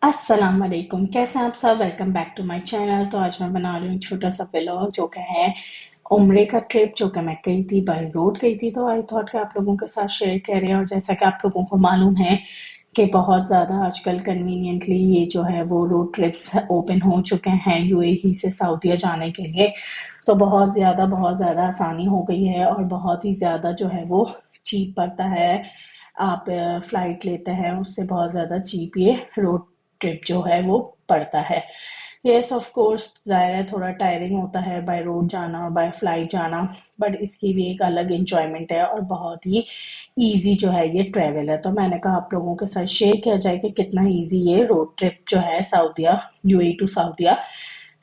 अस्सलाम वालेकुम, कैसे हैं आप सब? Welcome back to my channel. तो आज मैं बना रही हूँ छोटा-सा व्लॉग जो कि है उम्रे का ट्रिप जो कि मैं गई थी, बाय रोड गई थी। तो आई थॉट कि आप लोगों के साथ शेयर करें। और जैसा कि आप लोगों को मालूम है कि बहुत ज़्यादा आजकल कन्वीनिएंटली ये जो है वो रोड ट्रिप्स ओपन हो चुके हैं यूएई से सऊदीया जाने के लिए। तो बहुत ज़्यादा आसानी हो गई है और बहुत ही ज़्यादा जो है वो चीप पड़ता है। आप फ़्लाइट लेते हैं उससे बहुत ज़्यादा चीप ये रोड ट्रिप जो है वो पड़ता है। येस ऑफ कोर्स ज़ाहिर है थोड़ा टायरिंग होता है बाय रोड जाना और बाय फ्लाइट जाना, बट इसकी भी एक अलग एन्जॉयमेंट है और बहुत ही ईज़ी जो है ये ट्रैवल है। तो मैंने कहा आप लोगों के साथ शेयर किया जाए कि कितना ईज़ी ये रोड ट्रिप जो है सऊदीया यूएई टू सऊदीया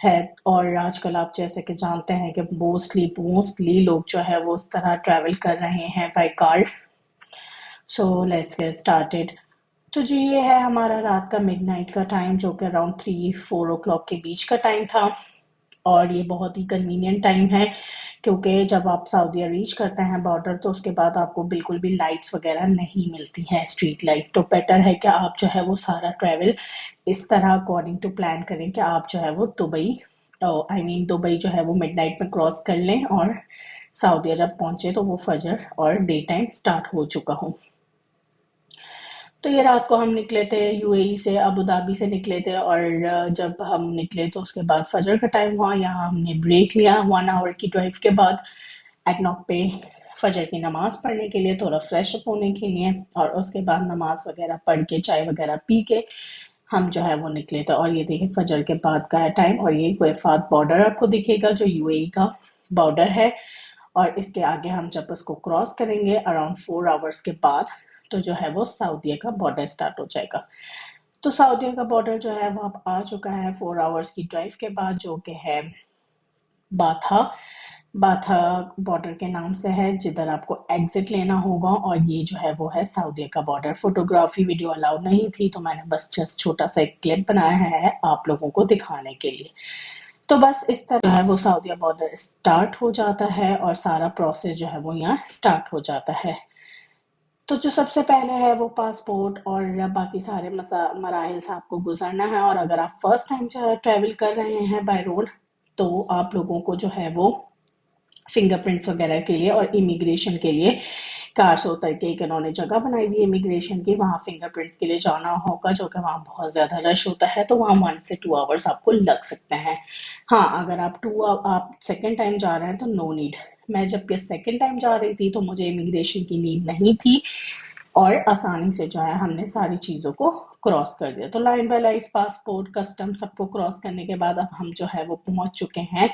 है। और आजकल आप जैसे कि जानते हैं कि मोस्टली लोग जो है वो उस तरह ट्रैवल कर रहे हैं by car. So let's get started. तो जी ये है हमारा रात का मिडनाइट का टाइम जो कि अराउंड 3-4 ओ क्लॉक के बीच का टाइम था। और ये बहुत ही कन्वीनियंट टाइम है क्योंकि जब आप सऊदीया रीच करते हैं बॉर्डर तो उसके बाद आपको बिल्कुल भी लाइट्स वगैरह नहीं मिलती हैं, स्ट्रीट लाइट। तो बेटर है कि आप जो है वो सारा ट्रैवल इस तरह अकॉर्डिंग टू प्लान करें कि आप जो है वो दुबई जो है वो मिडनाइट में क्रॉस कर लें और सऊदीया जब पहुंचे तो वो फजर और डे टाइम स्टार्ट हो चुका हो। तो ये रात को हम निकले थे यूएई से, अबू धाबी से निकले थे। और जब हम निकले तो उसके बाद फजर का टाइम हुआ। यहाँ हमने ब्रेक लिया 1 आवर की ड्राइव के बाद एटनॉक पे फजर की नमाज पढ़ने के लिए, थोड़ा फ्रेश अप होने के लिए। और उसके बाद नमाज वगैरह पढ़ के चाय वगैरह पी के हम जो है वो निकले थे। और ये देखिए फजर के बाद का है टाइम और ये गुएफात बॉर्डर आपको दिखेगा जो यूएई का बॉर्डर है। और इसके आगे हम जब उसको क्रॉस करेंगे अराउंड 4 आवर्स के बाद तो जो है वो सऊदीया का बॉर्डर स्टार्ट हो जाएगा। तो सऊदीया का बॉर्डर जो है वो अब आ चुका है 4 आवर्स की ड्राइव के बाद, जो कि है बाथा बाथा बॉर्डर के नाम से है, जिधर आपको एग्जिट लेना होगा। और ये जो है वो है सऊदीया का बॉर्डर। फोटोग्राफी वीडियो अलाउड नहीं थी तो मैंने बस जस्ट छोटा सा एक क्लिप बनाया है आप लोगों को दिखाने के लिए। तो बस इस तरह जो है वो सऊदीया बॉर्डर स्टार्ट हो जाता है और सारा प्रोसेस जो है वो यहाँ स्टार्ट हो जाता है। तो जो सबसे पहले है वो पासपोर्ट और बाकी सारे मराहिल से आपको गुजरना है। और अगर आप फर्स्ट टाइम ट्रैवल कर रहे हैं बाय रोड तो आप लोगों को जो है वो फिंगरप्रिंट्स वगैरह के लिए और इमिग्रेशन के लिए कार से उतर के एक इन्होंने जगह बनाई हुई है इमिग्रेशन की, वहाँ फिंगरप्रिंट्स के लिए जाना होगा, जो कि वहाँ बहुत ज़्यादा रश होता है। तो वहाँ 1 से 2 आवर्स आपको लग सकते हैं। हाँ, अगर आप सेकेंड टाइम जा रहे हैं तो नो नीड। मैं जब ये सेकेंड टाइम जा रही थी तो मुझे इमिग्रेशन की नीड नहीं थी और आसानी से जो है हमने सारी चीज़ों को क्रॉस कर दिया। तो line by line passport custom सबको क्रॉस करने के बाद अब हम जो है वो पहुंच चुके हैं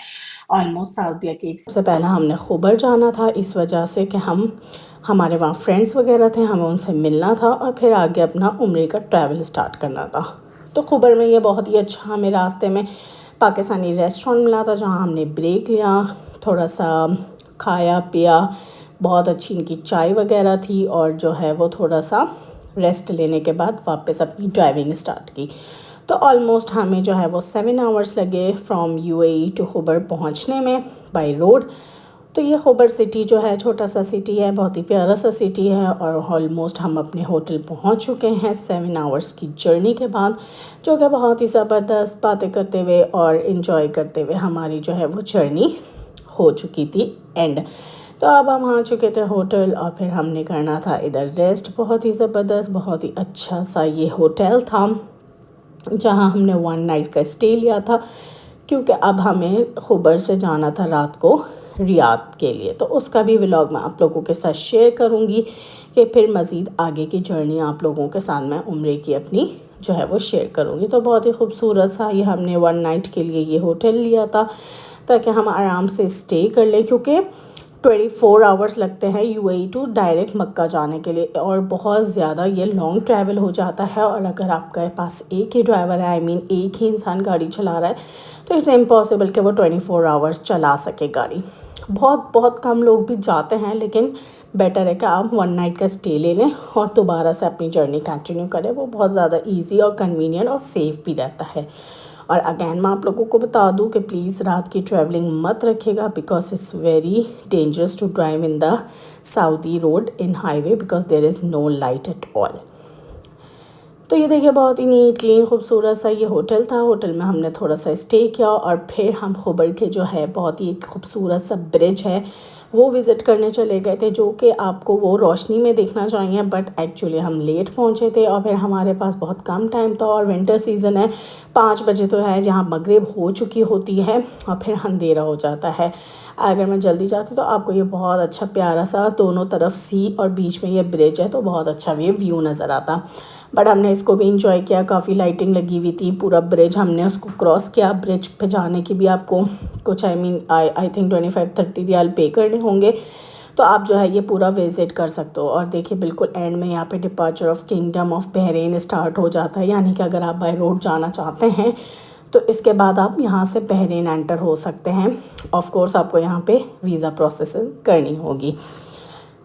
ऑलमोस्ट सऊदीया के। सबसे पहले हमने खुबर जाना था इस वजह से कि हमारे वहाँ फ्रेंड्स वगैरह थे, हमें उनसे मिलना था और फिर आगे अपना उम्रे का ट्रैवल स्टार्ट करना था। तो खुबर में ये बहुत ही अच्छा हमें रास्ते में पाकिस्तानी रेस्टोरेंट मिला था जहाँ हमने ब्रेक लिया, थोड़ा सा खाया पिया, बहुत अच्छी इनकी चाय वगैरह थी। और जो है वो थोड़ा सा रेस्ट लेने के बाद वापस अपनी ड्राइविंग स्टार्ट की। तो ऑलमोस्ट हमें जो है वो 7 आवर्स लगे फ्रॉम यूएई टू खुबर पहुंचने में बाय रोड। तो ये खुबर सिटी जो है छोटा सा सिटी है, बहुत ही प्यारा सा सिटी है। और ऑलमोस्ट हम अपने होटल पहुंच चुके हैं 7 आवर्स की जर्नी के बाद, जो कि बहुत ही ज़बरदस्त बातें करते हुए और इन्जॉय करते हुए हमारी जो है वो जर्नी हो चुकी थी एंड। तो अब हम आ चुके थे होटल और फिर हमने करना था इधर रेस्ट। बहुत ही ज़बरदस्त, बहुत ही अच्छा सा ये होटल था जहाँ हमने 1 नाइट का स्टे लिया था, क्योंकि अब हमें खुबर से जाना था रात को रियाद के लिए। तो उसका भी व्लॉग मैं आप लोगों के साथ शेयर करूँगी कि फिर मज़ीद आगे की जर्नी आप लोगों के साथ मैं उम्रे की अपनी जो है वो शेयर करूँगी। तो बहुत ही खूबसूरत सा ये हमने 1 नाइट के लिए ये होटल लिया था ताकि हम आराम से स्टे कर लें, क्योंकि 24 आवर्स लगते हैं यूएई टू डायरेक्ट मक्का जाने के लिए और बहुत ज़्यादा ये लॉन्ग ट्रैवल हो जाता है। और अगर आपके पास एक ही ड्राइवर है, आई मीन एक ही इंसान गाड़ी चला रहा है, तो इट्स इम्पॉसिबल कि वो 24 आवर्स चला सके गाड़ी। बहुत बहुत कम लोग भी जाते हैं, लेकिन बेटर है कि आप 1 नाइट का स्टे ले लें और दोबारा से अपनी जर्नी कंटिन्यू करें। वो बहुत ज़्यादा ईजी और कन्वीनियंट और सेफ़ भी रहता है। और अगैन मैं आप लोगों को बता दूं कि प्लीज़ रात की ट्रैवलिंग मत रखिएगा, because it's very dangerous to drive in the Saudi road in highway, because there is no light at all. तो ये देखिए बहुत ही नीट क्लीन खूबसूरत सा ये होटल था। होटल में हमने थोड़ा सा स्टे किया और फिर हम खुबर के जो है बहुत ही एक खूबसूरत सा ब्रिज है वो विज़िट करने चले गए थे, जो कि आपको वो रोशनी में देखना चाहिए, बट एक्चुअली हम लेट पहुंचे थे और फिर हमारे पास बहुत कम टाइम था और विंटर सीज़न है, 5 बजे तो है जहाँ मगरिब हो चुकी होती है और फिर अंधेरा हो जाता है। अगर मैं जल्दी जाती तो आपको ये बहुत अच्छा प्यारा सा दोनों तरफ सी और बीच में ये ब्रिज है तो बहुत अच्छा भी व्यू नज़र आता। बट हमने इसको भी इंजॉय किया, काफ़ी लाइटिंग लगी हुई थी, पूरा ब्रिज हमने उसको क्रॉस किया। ब्रिज पे जाने की भी आपको कुछ आई थिंक 25-30 रियाल पे करने होंगे, तो आप जो है ये पूरा विजिट कर सकते हो। और देखिए बिल्कुल एंड में यहाँ पे departure of kingdom of Bahrain start हो जाता है, यानी कि अगर आप बाय रोड जाना चाहते हैं तो इसके बाद आप यहाँ से बहरीन एंटर हो सकते हैं। ऑफ कोर्स आपको यहाँ पे वीज़ा प्रोसेसिंग करनी होगी।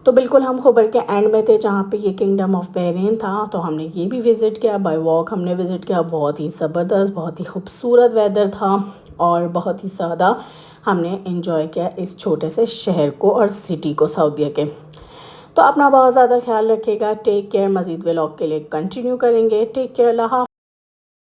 तो बिल्कुल हम खबर के एंड में थे जहाँ पे ये किंगडम ऑफ बहरीन था, तो हमने ये भी विज़िट किया, बाय वॉक हमने विज़िट किया। बहुत ही ज़बरदस्त, बहुत ही खूबसूरत वेदर था और बहुत ही ज़्यादा हमने इन्जॉय किया इस छोटे से शहर को और सिटी को सऊदीया के। तो अपना बहुत ज़्यादा ख्याल रखिएगा। Take care. मज़ीद व्लॉग के लिए कंटिन्यू करेंगे। Take care. अल्लाह हाफ़िज़।